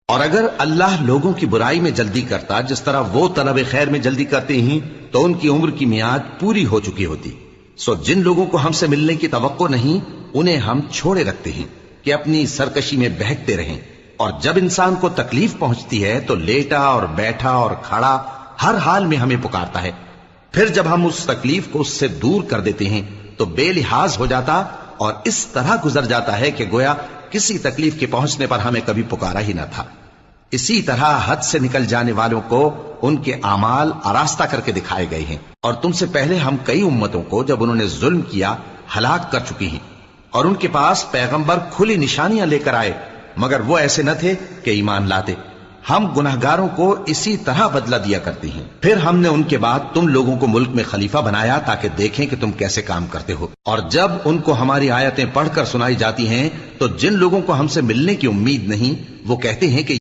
اور اگر اللہ لوگوں کی برائی میں جلدی کرتا جس طرح وہ طلب خیر میں جلدی کرتے ہیں تو ان کی عمر کی میعاد پوری ہو چکی ہوتی. سو جن لوگوں کو ہم سے ملنے کی توقع نہیں انہیں ہم چھوڑے رکھتے ہیں کہ اپنی سرکشی میں بہکتے رہیں. اور جب انسان کو تکلیف پہنچتی ہے تو لیٹا اور بیٹھا اور کھڑا ہر حال میں ہمیں پکارتا ہے. پھر جب ہم اس تکلیف کو اس سے دور کر دیتے ہیں تو بے لحاظ ہو جاتا اور اس طرح گزر جاتا ہے کہ گویا کسی تکلیف کے پہنچنے پر ہمیں کبھی پکارا ہی نہ تھا. اسی طرح حد سے نکل جانے والوں کو ان کے اعمال آراستہ کر کے دکھائے گئے ہیں. اور تم سے پہلے ہم کئی امتوں کو جب انہوں نے ظلم کیا ہلاک کر چکی ہیں، اور ان کے پاس پیغمبر کھلی نشانیاں لے کر آئے مگر وہ ایسے نہ تھے کہ ایمان لاتے. ہم گناہگاروں کو اسی طرح بدلہ دیا کرتے ہیں. پھر ہم نے ان کے بعد تم لوگوں کو ملک میں خلیفہ بنایا تاکہ دیکھیں کہ تم کیسے کام کرتے ہو. اور جب ان کو ہماری آیتیں پڑھ کر سنائی جاتی ہیں تو جن لوگوں کو ہم سے ملنے کی امید نہیں وہ کہتے ہیں کہ